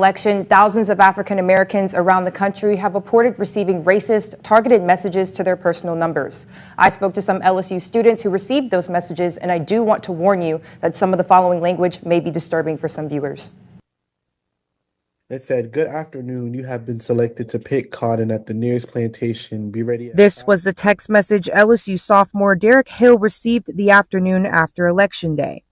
Election, thousands of African Americans around the country have reported receiving racist, targeted messages to their personal numbers. I spoke to some LSU students who received those messages, and I do want to warn you that some of the following language may be disturbing for some viewers. It said, "Good afternoon. You have been selected to pick cotton at the nearest plantation. Be ready." This was the text message LSU sophomore Derek Hill received the afternoon after Election Day.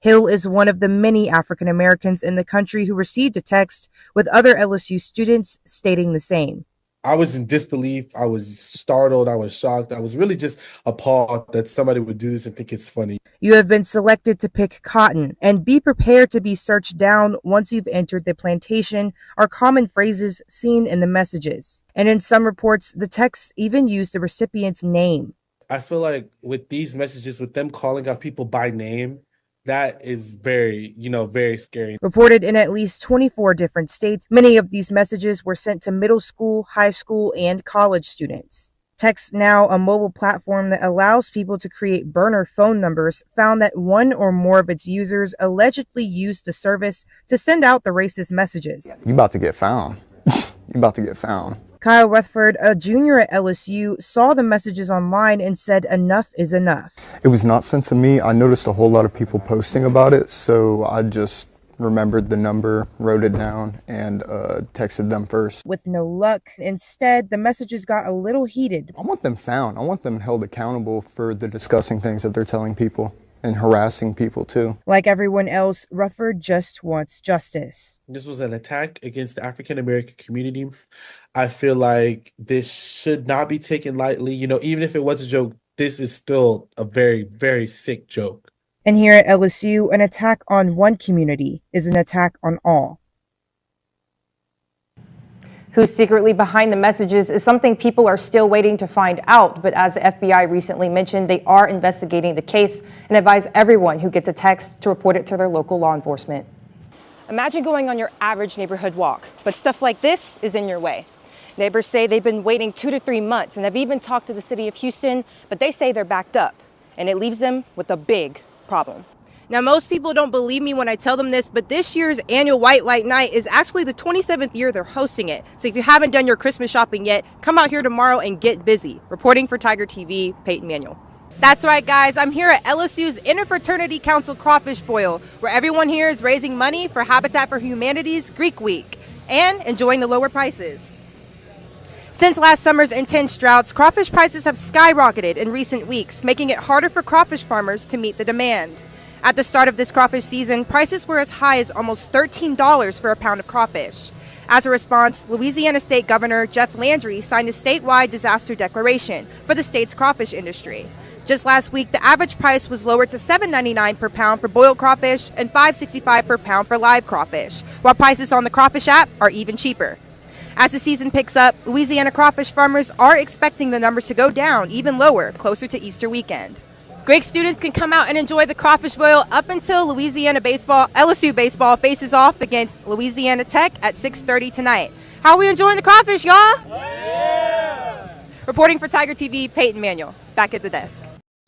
Hill is one of the many African Americans in the country who received a text, with other LSU students stating the same. I was in disbelief. I was startled. I was shocked. I was really just appalled that somebody would do this and think it's funny. You have been selected to pick cotton, and be prepared to be searched down once you've entered the plantation, are common phrases seen in the messages. And in some reports, the texts even used the recipient's name. I feel like with these messages, with them calling out people by name, that is very scary. Reported in at least 24 different states, many of these messages were sent to middle school, high school, and college students. TextNow, a mobile platform that allows people to create burner phone numbers, found that one or more of its users allegedly used the service to send out the racist messages. You about to get found. You about to get found. Kyle Rutherford, a junior at LSU, saw the messages online and said enough is enough. It was not sent to me. I noticed a whole lot of people posting about it, so I just remembered the number, wrote it down, and texted them first. With no luck, instead, the messages got a little heated. I want them found. I want them held accountable for the disgusting things that they're telling people and harassing people too. Like everyone else, Rutherford just wants justice. This was an attack against the African American community. I feel like this should not be taken lightly. Even if it was a joke, this is still a very, very sick joke. And here at LSU, an attack on one community is an attack on all. Who's secretly behind the messages is something people are still waiting to find out. But as the FBI recently mentioned, they are investigating the case and advise everyone who gets a text to report it to their local law enforcement. Imagine going on your average neighborhood walk, but stuff like this is in your way. Neighbors say they've been waiting 2 to 3 months and have even talked to the city of Houston, but they say they're backed up, and it leaves them with a big problem. Now, most people don't believe me when I tell them this, but this year's annual White Light Night is actually the 27th year they're hosting it. So if you haven't done your Christmas shopping yet, come out here tomorrow and get busy. Reporting for Tiger TV, Peyton Manuel. That's right, guys. I'm here at LSU's Interfraternity Council Crawfish Boil, where everyone here is raising money for Habitat for Humanity's Greek Week and enjoying the lower prices. Since last summer's intense droughts, crawfish prices have skyrocketed in recent weeks, making it harder for crawfish farmers to meet the demand. At the start of this crawfish season, prices were as high as almost $13 for a pound of crawfish. As a response, Louisiana State Governor Jeff Landry signed a statewide disaster declaration for the state's crawfish industry. Just last week, the average price was lowered to $7.99 per pound for boiled crawfish and $5.65 per pound for live crawfish, while prices on the crawfish app are even cheaper. As the season picks up, Louisiana crawfish farmers are expecting the numbers to go down even lower closer to Easter weekend. Greek students can come out and enjoy the crawfish boil up until LSU baseball faces off against Louisiana Tech at 6:30 tonight. How are we enjoying the crawfish, y'all? Yeah! Reporting for Tiger TV, Peyton Manuel. Back at the desk.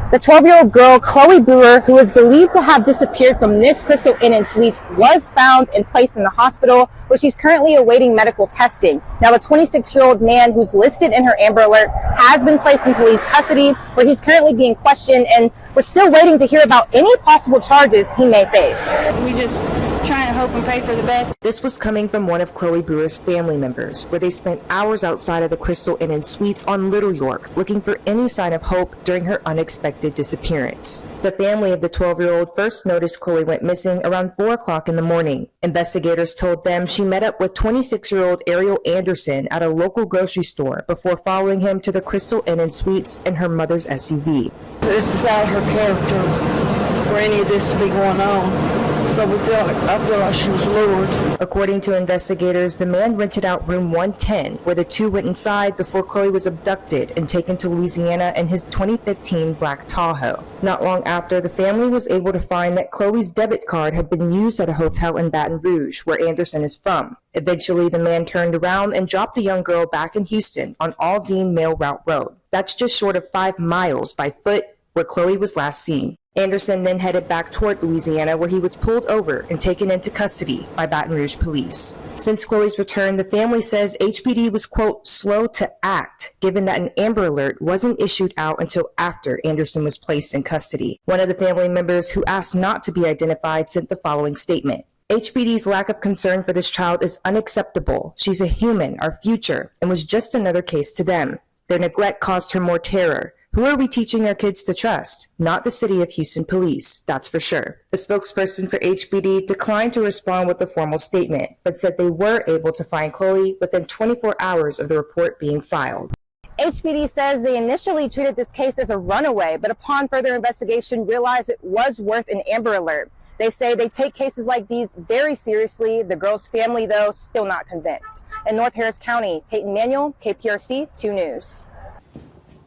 The 12-year-old girl, Chloe Brewer, who is believed to have disappeared from this Crystal Inn and Suites, was found and placed in the hospital where she's currently awaiting medical testing. Now, the 26-year-old man who's listed in her Amber Alert has been placed in police custody where he's currently being questioned, and we're still waiting to hear about any possible charges he may face. We just trying to hope and pray for the best. This was coming from one of Chloe Brewer's family members, where they spent hours outside of the Crystal Inn and Suites on Little York looking for any sign of hope during her unexpected disappearance. The family of the 12-year-old first noticed Chloe went missing around 4 o'clock in the morning. Investigators told them she met up with 26-year-old Ariel Anderson at a local grocery store before following him to the Crystal Inn and Suites in her mother's SUV. This is out of her character for any of this to be going on. So I feel like she was lured. According to investigators, the man rented out room 110, where the two went inside before Chloe was abducted and taken to Louisiana in his 2015 black Tahoe. Not long after, the family was able to find that Chloe's debit card had been used at a hotel in Baton Rouge, where Anderson is from. Eventually, the man turned around and dropped the young girl back in Houston on Aldine Mail Route Road. That's just short of 5 miles by foot, where Chloe was last seen. Anderson then headed back toward Louisiana, where he was pulled over and taken into custody by Baton Rouge police. Since Chloe's return, the family says HPD was, quote, slow to act, given that an Amber Alert wasn't issued out until after Anderson was placed in custody. One of the family members, who asked not to be identified, sent the following statement. HPD's lack of concern for this child is unacceptable. She's a human, our future, and was just another case to them. Their neglect caused her more terror. Who are we teaching our kids to trust? Not the City of Houston Police, that's for sure. The spokesperson for HPD declined to respond with a formal statement, but said they were able to find Chloe within 24 hours of the report being filed. HPD says they initially treated this case as a runaway, but upon further investigation realized it was worth an Amber Alert. They say they take cases like these very seriously. The girl's family, though, still not convinced. In North Harris County, Peyton Manuel, KPRC 2 News.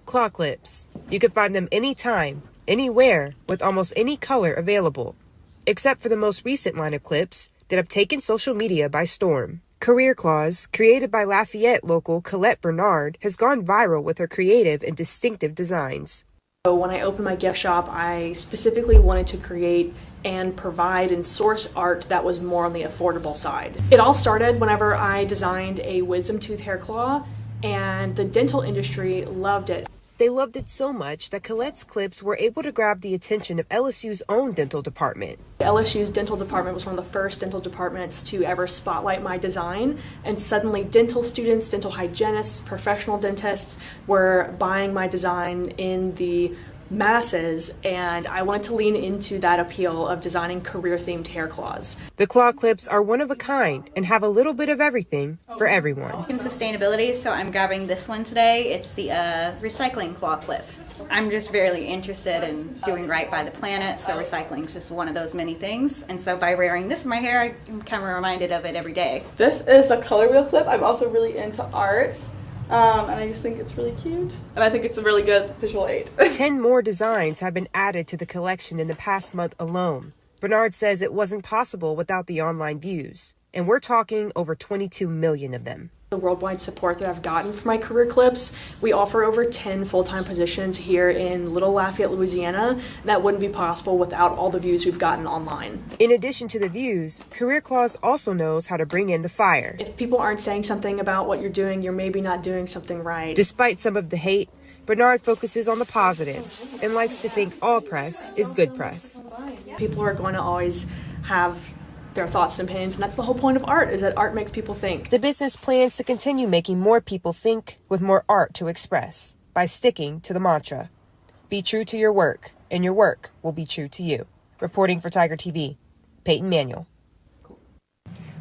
Claw clips. You can find them anytime, anywhere, with almost any color available, except for the most recent line of clips that have taken social media by storm. Career Claws, created by Lafayette local Colette Bernard, has gone viral with her creative and distinctive designs. So when I opened my gift shop, I specifically wanted to create and provide and source art that was more on the affordable side. It all started whenever I designed a wisdom tooth hair claw, and the dental industry loved it. They loved it so much that Colette's clips were able to grab the attention of LSU's own dental department. LSU's dental department was one of the first dental departments to ever spotlight my design, and suddenly dental students, dental hygienists, professional dentists were buying my design in the masses, and I wanted to lean into that appeal of designing career-themed hair claws. The claw clips are one of a kind and have a little bit of everything for everyone. In sustainability, so I'm grabbing this one today. It's the recycling claw clip. I'm just very interested in doing right by the planet, so recycling is just one of those many things. And so by wearing this in my hair, I'm kind of reminded of it every day. This is the color wheel clip. I'm also really into art. And I just think it's really cute. And I think it's a really good visual aid. 10 more designs have been added to the collection in the past month alone. Bernard says it wasn't possible without the online views. And we're talking over 22 million of them. The worldwide support that I've gotten for my career clips, we offer over 10 full-time positions here in Little Lafayette, Louisiana. That wouldn't be possible without all the views we've gotten online. In addition to the views, Career Claws also knows how to bring in the fire. If people aren't saying something about what you're doing, you're maybe not doing something right. Despite some of the hate, Bernard focuses on the positives and likes to think all press is good press. People are going to always have their thoughts and opinions, and that's the whole point of art, is that art makes people think. The business plans to continue making more people think with more art to express by sticking to the mantra, be true to your work, and your work will be true to you. Reporting for Tiger TV, Peyton Manuel.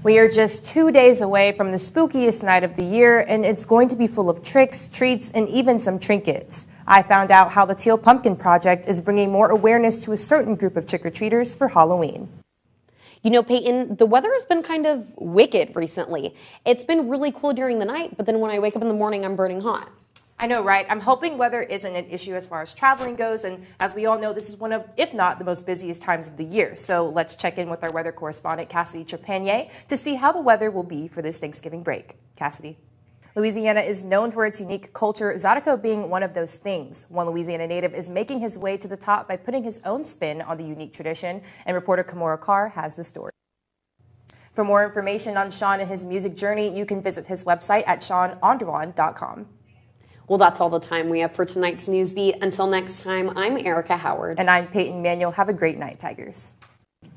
We are just 2 days away from the spookiest night of the year, and it's going to be full of tricks, treats, and even some trinkets. I found out how the Teal Pumpkin Project is bringing more awareness to a certain group of trick-or-treaters for Halloween. You know, Peyton, the weather has been kind of wicked recently. It's been really cool during the night, but then when I wake up in the morning, I'm burning hot. I know, right? I'm hoping weather isn't an issue as far as traveling goes, and as we all know, this is one of, if not the most busiest times of the year. So let's check in with our weather correspondent, Cassidy Trepanier, to see how the weather will be for this Thanksgiving break. Cassidy. Louisiana is known for its unique culture, Zydeco being one of those things. One Louisiana native is making his way to the top by putting his own spin on the unique tradition, and reporter Kamora Carr has the story. For more information on Sean and his music journey, you can visit his website at SeanAndron.com. Well, that's all the time we have for tonight's News Beat. Until next time, I'm Erica Howard. And I'm Peyton Manuel. Have a great night, Tigers.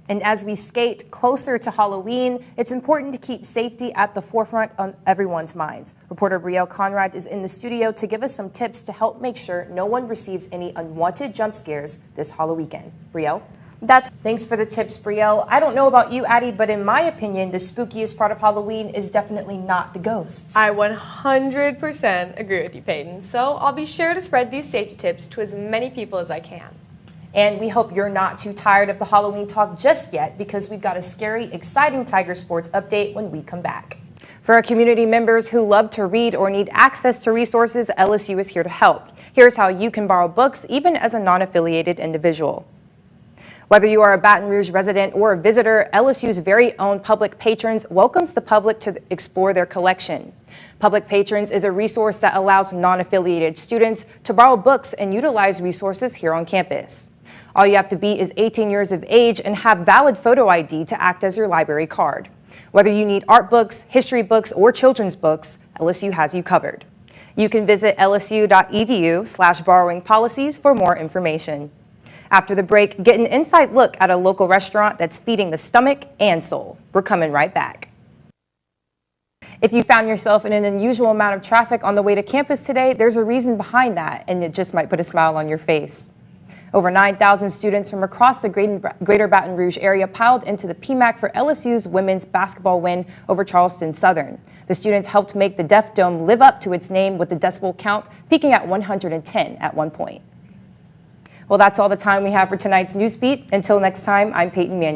And as we skate closer to Halloween, it's important to keep safety at the forefront on everyone's minds. Reporter Brielle Conrad is in the studio to give us some tips to help make sure no one receives any unwanted jump scares this Halloween weekend. Brielle? Thanks for the tips, Brielle. I don't know about you, Addie, but in my opinion, the spookiest part of Halloween is definitely not the ghosts. I 100% agree with you, Peyton. So I'll be sure to spread these safety tips to as many people as I can. And we hope you're not too tired of the Halloween talk just yet, because we've got a scary, exciting Tiger Sports update when we come back. For our community members who love to read or need access to resources, LSU is here to help. Here's how you can borrow books even as a non-affiliated individual. Whether you are a Baton Rouge resident or a visitor, LSU's very own Public Patrons welcomes the public to explore their collection. Public Patrons is a resource that allows non-affiliated students to borrow books and utilize resources here on campus. All you have to be is 18 years of age and have valid photo ID to act as your library card. Whether you need art books, history books, or children's books, LSU has you covered. You can visit lsu.edu/borrowing policies for more information. After the break, get an inside look at a local restaurant that's feeding the stomach and soul. We're coming right back. If you found yourself in an unusual amount of traffic on the way to campus today, there's a reason behind that, and it just might put a smile on your face. Over 9,000 students from across the greater Baton Rouge area piled into the PMAC for LSU's women's basketball win over Charleston Southern. The students helped make the Deaf Dome live up to its name with the decibel count peaking at 110 at one point. Well, that's all the time we have for tonight's Newsbeat. Until next time, I'm Peyton Manuel.